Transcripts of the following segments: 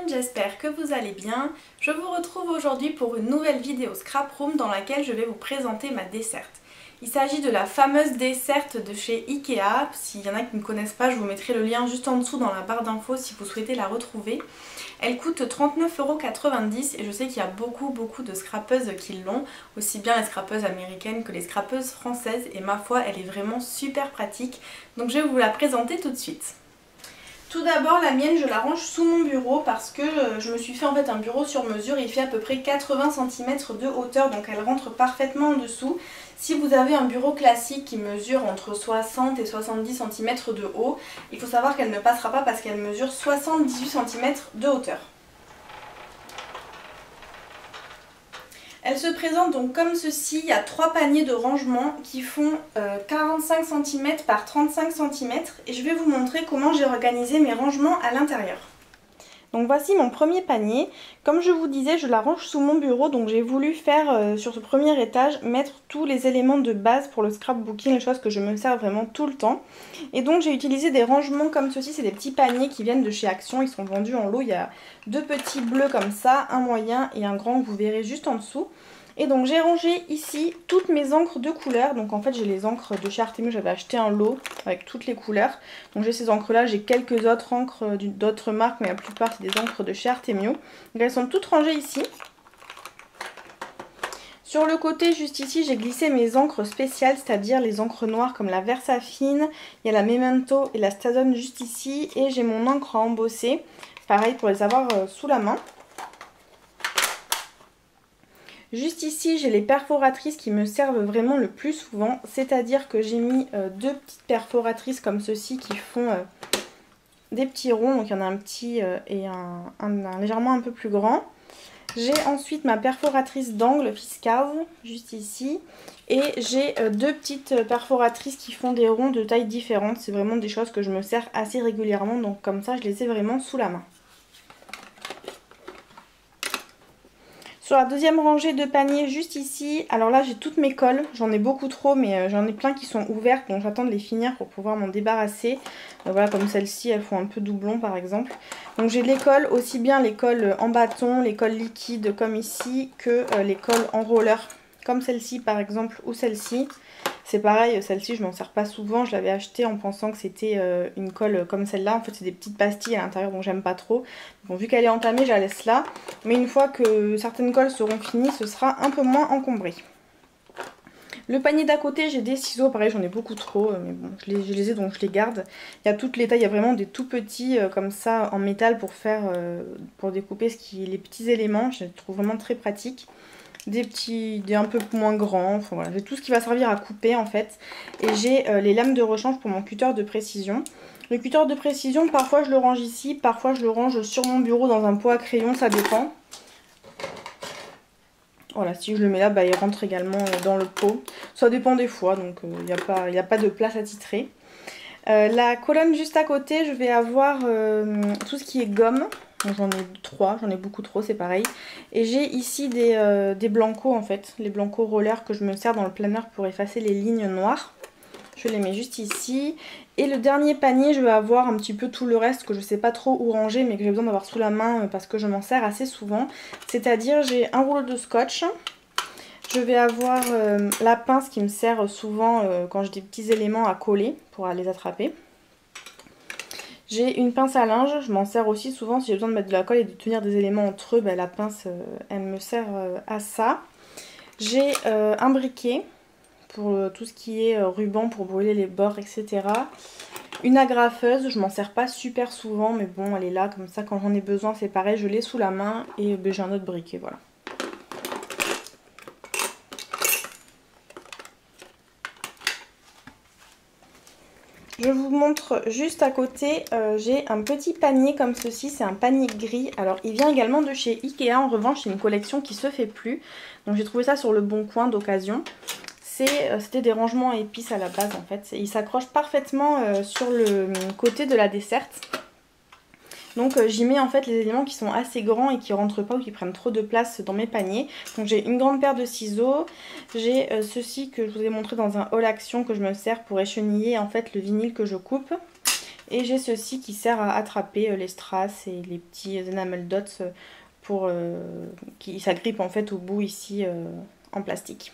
j'espère que vous allez bien. Je vous retrouve aujourd'hui pour une nouvelle vidéo Scrap Room dans laquelle je vais vous présenter ma desserte. Il s'agit de la fameuse desserte de chez Ikea. S'il y en a qui ne connaissent pas, je vous mettrai le lien juste en dessous dans la barre d'infos si vous souhaitez la retrouver. Elle coûte 39,90 € et je sais qu'il y a beaucoup de scrapeuses qui l'ont, aussi bien les scrapeuses américaines que les scrapeuses françaises, et ma foi elle est vraiment super pratique, donc je vais vous la présenter tout de suite. Tout d'abord, la mienne, je la range sous mon bureau parce que je me suis fait en fait un bureau sur mesure. Il fait à peu près 80 cm de hauteur, donc elle rentre parfaitement en dessous. Si vous avez un bureau classique qui mesure entre 60 et 70 cm de haut, il faut savoir qu'elle ne passera pas parce qu'elle mesure 78 cm de hauteur. Elle se présente donc comme ceci. Il y a 3 paniers de rangement qui font 45 cm par 35 cm et je vais vous montrer comment j'ai organisé mes rangements à l'intérieur. Donc voici mon premier panier. Comme je vous disais, je la range sous mon bureau, donc j'ai voulu faire sur ce premier étage mettre tous les éléments de base pour le scrapbooking, les choses que je me sers vraiment tout le temps. Et donc j'ai utilisé des rangements comme ceci, c'est des petits paniers qui viennent de chez Action, ils sont vendus en lot. Il y a 2 petits bleus comme ça, un moyen et un grand que vous verrez juste en dessous. Et donc j'ai rangé ici toutes mes encres de couleur. Donc en fait j'ai les encres de chez Artemio, j'avais acheté un lot avec toutes les couleurs. Donc j'ai ces encres là, j'ai quelques autres encres d'autres marques, mais la plupart c'est des encres de chez Artemio. Donc elles sont toutes rangées ici. Sur le côté juste ici j'ai glissé mes encres spéciales, c'est-à-dire les encres noires comme la Versafine, il y a la Memento et la Staedtler juste ici. Et j'ai mon encre à embosser, pareil pour les avoir sous la main. Juste ici, j'ai les perforatrices qui me servent vraiment le plus souvent, c'est-à-dire que j'ai mis 2 petites perforatrices comme ceci qui font des petits ronds, donc il y en a un petit et un légèrement un peu plus grand. J'ai ensuite ma perforatrice d'angle Fiskars, juste ici, et j'ai 2 petites perforatrices qui font des ronds de tailles différentes. C'est vraiment des choses que je me sers assez régulièrement, donc comme ça je les ai vraiment sous la main. Sur la deuxième rangée de paniers juste ici, alors là j'ai toutes mes colles, j'en ai beaucoup trop mais j'en ai plein qui sont ouvertes, donc j'attends de les finir pour pouvoir m'en débarrasser. Voilà, comme celles-ci, elles font un peu doublon par exemple. Donc j'ai les colles, aussi bien les colles en bâton, les colles liquides comme ici, que les colles en roller, comme celle-ci par exemple ou celle-ci. C'est pareil, celle-ci je m'en sers pas souvent, je l'avais achetée en pensant que c'était une colle comme celle-là. En fait c'est des petites pastilles à l'intérieur donc j'aime pas trop. Bon, vu qu'elle est entamée, je la laisse là. Mais une fois que certaines colles seront finies, ce sera un peu moins encombré. Le panier d'à côté, j'ai des ciseaux, pareil j'en ai beaucoup trop, mais bon, je les ai donc je les garde. Il y a toutes les tailles, il y a vraiment des tout petits comme ça en métal pour pour découper les petits éléments, je les trouve vraiment très pratiques. Des un peu moins grands, enfin voilà, j'ai tout ce qui va servir à couper en fait. Et j'ai les lames de rechange pour mon cutter de précision. Le cutter de précision, parfois je le range ici, parfois je le range sur mon bureau dans un pot à crayon, ça dépend. Voilà, si je le mets là, bah, il rentre également dans le pot. Ça dépend des fois, donc il n'y a pas de place attitrée. La colonne juste à côté, je vais avoir tout ce qui est gomme. J'en ai 3, j'en ai beaucoup trop, c'est pareil. Et j'ai ici des blancos en fait, les blancos rollers que je me sers dans le planeur pour effacer les lignes noires. Je les mets juste ici. Et le dernier panier, je vais avoir un petit peu tout le reste que je ne sais pas trop où ranger, mais que j'ai besoin d'avoir sous la main parce que je m'en sers assez souvent. C'est-à-dire j'ai un rouleau de scotch. Je vais avoir la pince qui me sert souvent quand j'ai des petits éléments à coller pour les attraper. J'ai une pince à linge, je m'en sers aussi souvent si j'ai besoin de mettre de la colle et de tenir des éléments entre eux, la pince elle me sert à ça. J'ai un briquet pour tout ce qui est ruban pour brûler les bords, etc. Une agrafeuse, je m'en sers pas super souvent mais bon elle est là comme ça quand j'en ai besoin, c'est pareil, je l'ai sous la main et j'ai un autre briquet, voilà. Je vous montre juste à côté, j'ai un petit panier comme ceci, c'est un panier gris. Alors il vient également de chez Ikea, en revanche c'est une collection qui se fait plus. Donc j'ai trouvé ça sur le Bon Coin d'occasion. C'était des rangements à épices à la base en fait. Il s'accroche parfaitement sur le côté de la desserte. Donc j'y mets en fait les éléments qui sont assez grands et qui rentrent pas ou qui prennent trop de place dans mes paniers. Donc j'ai une grande paire de ciseaux, j'ai ceci que je vous ai montré dans un haul action que je me sers pour écheniller en fait le vinyle que je coupe. Et j'ai ceci qui sert à attraper les strass et les petits enamel dots pour qui s'agrippent en fait au bout ici en plastique.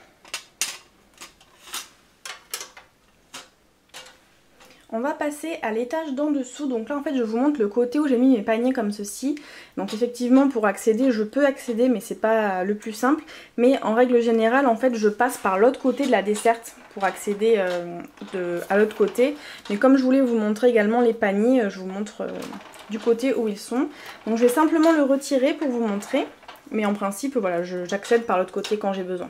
On va passer à l'étage d'en dessous. Donc là en fait je vous montre le côté où j'ai mis mes paniers comme ceci. Donc effectivement pour accéder je peux accéder mais c'est pas le plus simple. Mais en règle générale en fait je passe par l'autre côté de la desserte pour accéder à l'autre côté. Mais comme je voulais vous montrer également les paniers, je vous montre du côté où ils sont. Donc je vais simplement le retirer pour vous montrer. Mais en principe voilà j'accède par l'autre côté quand j'ai besoin.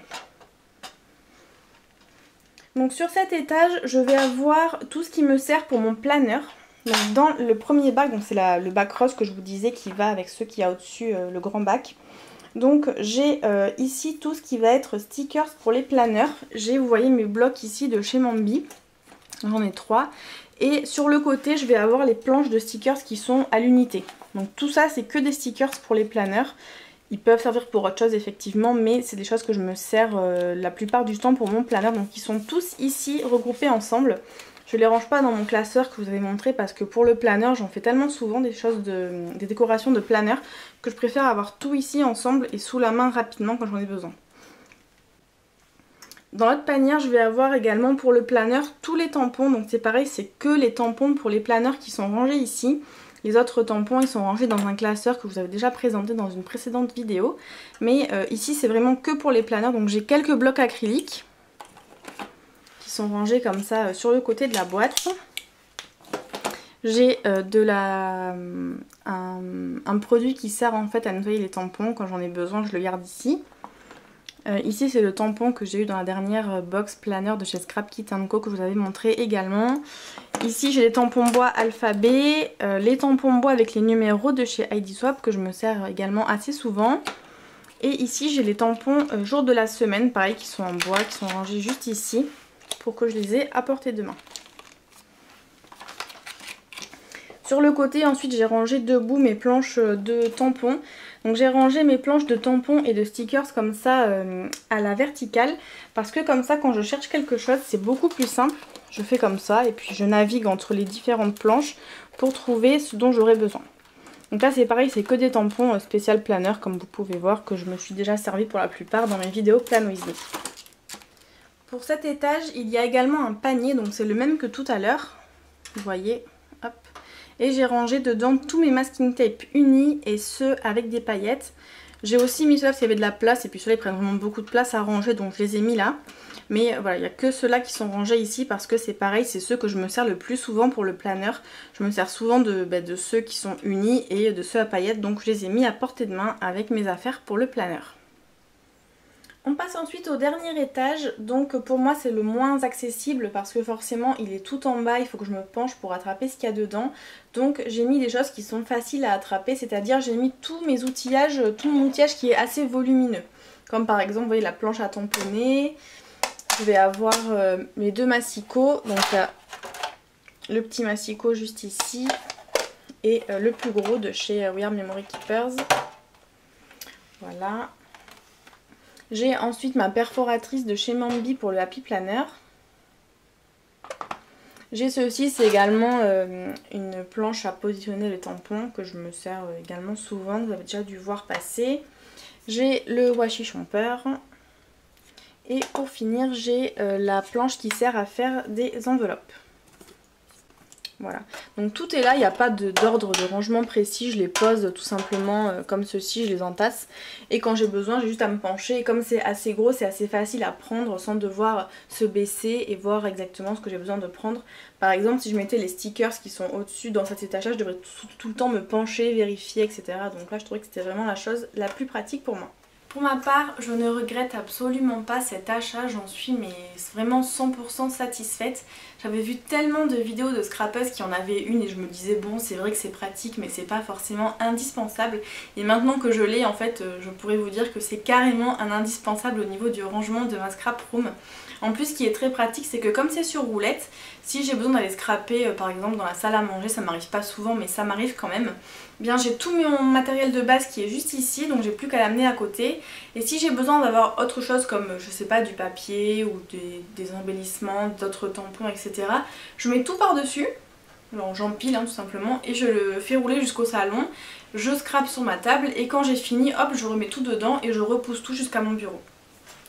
Donc sur cet étage, je vais avoir tout ce qui me sert pour mon planeur. Donc dans le premier bac, donc c'est le bac rose que je vous disais qui va avec ceux qu'il y a au-dessus, le grand bac. Donc j'ai ici tout ce qui va être stickers pour les planeurs. J'ai, vous voyez, mes blocs ici de chez Mambi. J'en ai 3. Et sur le côté, je vais avoir les planches de stickers qui sont à l'unité. Donc tout ça, c'est que des stickers pour les planeurs. Ils peuvent servir pour autre chose effectivement, mais c'est des choses que je me sers la plupart du temps pour mon planeur. Donc ils sont tous ici regroupés ensemble. Je ne les range pas dans mon classeur que vous avez montré parce que pour le planeur, j'en fais tellement souvent des décorations de planeur que je préfère avoir tout ici ensemble et sous la main rapidement quand j'en ai besoin. Dans l'autre panière, je vais avoir également pour le planeur tous les tampons. Donc c'est pareil, c'est que les tampons pour les planeurs qui sont rangés ici. Les autres tampons, ils sont rangés dans un classeur que vous avez déjà présenté dans une précédente vidéo. Mais ici, c'est vraiment que pour les planeurs. Donc j'ai quelques blocs acryliques qui sont rangés comme ça sur le côté de la boîte. J'ai un produit qui sert en fait à nettoyer les tampons. Quand j'en ai besoin, je le garde ici. Ici c'est le tampon que j'ai eu dans la dernière box planner de chez Scrap Kit & Co que je vous avais montré également. Ici j'ai les tampons bois alphabet, les tampons bois avec les numéros de chez Heidi Swap que je me sers également assez souvent. Et ici j'ai les tampons jour de la semaine, pareil, qui sont en bois, qui sont rangés juste ici pour que je les ai à portée de main. Sur le côté ensuite j'ai rangé debout mes planches de tampons. Donc j'ai rangé mes planches de tampons et de stickers comme ça à la verticale. Parce que comme ça quand je cherche quelque chose c'est beaucoup plus simple. Je fais comme ça et puis je navigue entre les différentes planches pour trouver ce dont j'aurai besoin. Donc là c'est pareil, c'est que des tampons spécial planeur comme vous pouvez voir que je me suis déjà servi pour la plupart dans mes vidéos Planoisées. Pour cet étage il y a également un panier, donc c'est le même que tout à l'heure. Vous voyez, hop. Et j'ai rangé dedans tous mes masking tape unis et ceux avec des paillettes. J'ai aussi mis ceux-là parce qu'il y avait de la place et puis ceux-là ils prennent vraiment beaucoup de place à ranger donc je les ai mis là. Mais voilà, il n'y a que ceux-là qui sont rangés ici parce que c'est pareil, c'est ceux que je me sers le plus souvent pour le planeur. Je me sers souvent de ceux qui sont unis et de ceux à paillettes donc je les ai mis à portée de main avec mes affaires pour le planeur. On passe ensuite au dernier étage, donc pour moi c'est le moins accessible parce que forcément il est tout en bas, il faut que je me penche pour attraper ce qu'il y a dedans. Donc j'ai mis des choses qui sont faciles à attraper, c'est-à-dire j'ai mis tous mes outillages, tout mon outillage qui est assez volumineux. Comme par exemple, vous voyez la planche à tamponner, je vais avoir mes deux massicots, donc le petit massicot juste ici et le plus gros de chez We Are Memory Keepers. Voilà. J'ai ensuite ma perforatrice de chez Mambi pour le Happy Planner. J'ai ceci, c'est également une planche à positionner les tampons que je me sers également souvent, vous avez déjà dû voir passer. J'ai le washi chomper. Et pour finir, j'ai la planche qui sert à faire des enveloppes. Voilà, donc tout est là, il n'y a pas d'ordre de rangement précis, je les pose tout simplement comme ceci, je les entasse. Et quand j'ai besoin, j'ai juste à me pencher et comme c'est assez gros, c'est assez facile à prendre sans devoir se baisser et voir exactement ce que j'ai besoin de prendre. Par exemple, si je mettais les stickers qui sont au-dessus dans cet étage-là, je devrais tout le temps me pencher, vérifier, etc. Donc là, je trouvais que c'était vraiment la chose la plus pratique pour moi. Pour ma part, je ne regrette absolument pas cet achat, j'en suis mais vraiment 100% satisfaite. J'avais vu tellement de vidéos de scrappeuses qui en avaient une et je me disais bon c'est vrai que c'est pratique mais c'est pas forcément indispensable. Et maintenant que je l'ai en fait je pourrais vous dire que c'est carrément un indispensable au niveau du rangement de ma scrap room. En plus ce qui est très pratique c'est que comme c'est sur roulette, si j'ai besoin d'aller scraper par exemple dans la salle à manger, ça m'arrive pas souvent mais ça m'arrive quand même. Bien j'ai tout mon matériel de base qui est juste ici donc j'ai plus qu'à l'amener à côté. Et si j'ai besoin d'avoir autre chose comme je sais pas du papier ou des embellissements, d'autres tampons etc. je mets tout par dessus. j'empile tout simplement et je le fais rouler jusqu'au salon. Je scrape sur ma table et quand j'ai fini, hop, je remets tout dedans et je repousse tout jusqu'à mon bureau.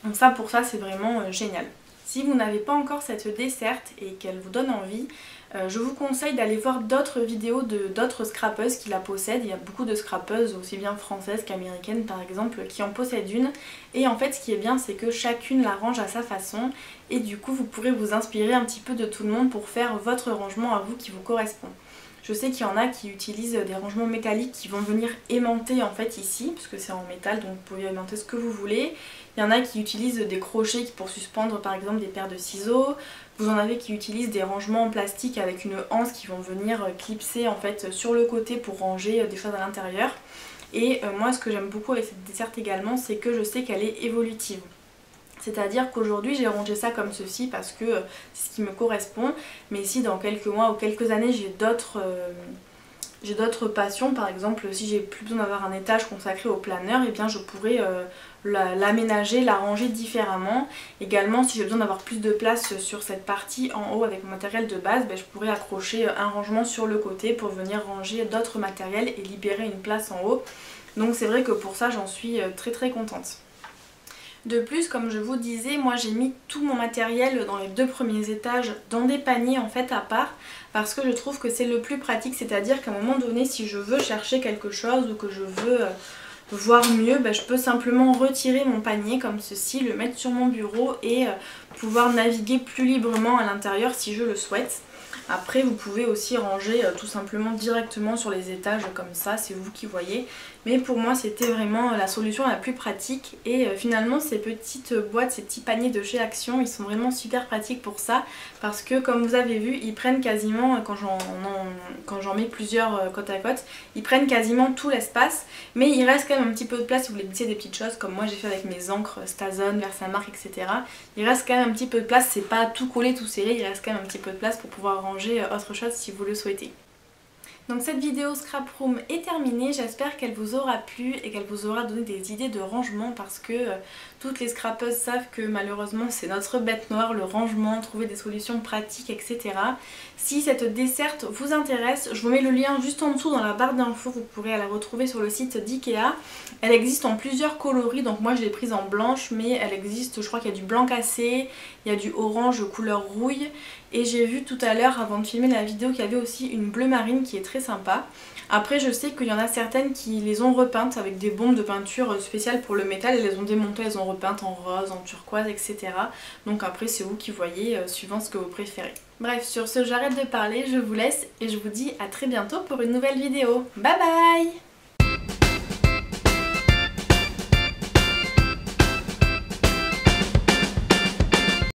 Donc ça, pour ça, c'est vraiment génial. Si vous n'avez pas encore cette desserte et qu'elle vous donne envie, je vous conseille d'aller voir d'autres vidéos d'autres scrapeuses qui la possèdent. Il y a beaucoup de scrapeuses, aussi bien françaises qu'américaines par exemple, qui en possèdent une. Et en fait ce qui est bien, c'est que chacune la range à sa façon. Et du coup vous pourrez vous inspirer un petit peu de tout le monde pour faire votre rangement à vous qui vous correspond. Je sais qu'il y en a qui utilisent des rangements métalliques qui vont venir aimanter en fait ici, parce que c'est en métal donc vous pouvez aimanter ce que vous voulez. Il y en a qui utilisent des crochets pour suspendre par exemple des paires de ciseaux. Vous en avez qui utilisent des rangements en plastique avec une anse qui vont venir clipser en fait sur le côté pour ranger des choses à l'intérieur. Et moi ce que j'aime beaucoup avec cette desserte également, c'est que je sais qu'elle est évolutive. C'est-à-dire qu'aujourd'hui j'ai rangé ça comme ceci parce que c'est ce qui me correspond. Mais si dans quelques mois ou quelques années j'ai d'autres passions, par exemple si j'ai plus besoin d'avoir un étage consacré au planeur, et bien je pourrais l'aménager, la ranger différemment. Également si j'ai besoin d'avoir plus de place sur cette partie en haut avec mon matériel de base, je pourrais accrocher un rangement sur le côté pour venir ranger d'autres matériels et libérer une place en haut. Donc c'est vrai que pour ça j'en suis très contente. De plus, comme je vous disais, moi j'ai mis tout mon matériel dans les 2 premiers étages dans des paniers en fait à part, parce que je trouve que c'est le plus pratique, c'est-à-dire qu'à un moment donné si je veux chercher quelque chose ou que je veux voir mieux, je peux simplement retirer mon panier comme ceci, le mettre sur mon bureau et pouvoir naviguer plus librement à l'intérieur si je le souhaite. Après vous pouvez aussi ranger tout simplement directement sur les étages comme ça, c'est vous qui voyez. Mais pour moi c'était vraiment la solution la plus pratique. Et finalement ces petites boîtes, ces petits paniers de chez Action, ils sont vraiment super pratiques pour ça. Parce que comme vous avez vu, ils prennent quasiment, quand j'en mets plusieurs côte à côte, ils prennent quasiment tout l'espace. Mais il reste quand même un petit peu de place si vous voulez glisser des petites choses comme moi j'ai fait avec mes encres Stazone, Versamark, etc. Il reste quand même un petit peu de place, c'est pas tout collé, tout serré, il reste quand même un petit peu de place pour pouvoir ranger autre chose si vous le souhaitez. Donc cette vidéo Scrap Room est terminée, j'espère qu'elle vous aura plu et qu'elle vous aura donné des idées de rangement parce que toutes les scrapeuses savent que malheureusement c'est notre bête noire, le rangement, trouver des solutions pratiques, etc. Si cette desserte vous intéresse, je vous mets le lien juste en dessous dans la barre d'infos, vous pourrez la retrouver sur le site d'Ikea. Elle existe en plusieurs coloris, donc moi je l'ai prise en blanche, mais elle existe, je crois qu'il y a du blanc cassé, il y a du orange couleur rouille. Et j'ai vu tout à l'heure avant de filmer la vidéo qu'il y avait aussi une bleu marine qui est très sympa. Après je sais qu'il y en a certaines qui les ont repeintes avec des bombes de peinture spéciales pour le métal. Elles les ont démontées, elles ont repeintes en rose, en turquoise, etc. Donc après c'est vous qui voyez suivant ce que vous préférez. Bref, sur ce j'arrête de parler, je vous laisse et je vous dis à très bientôt pour une nouvelle vidéo. Bye bye!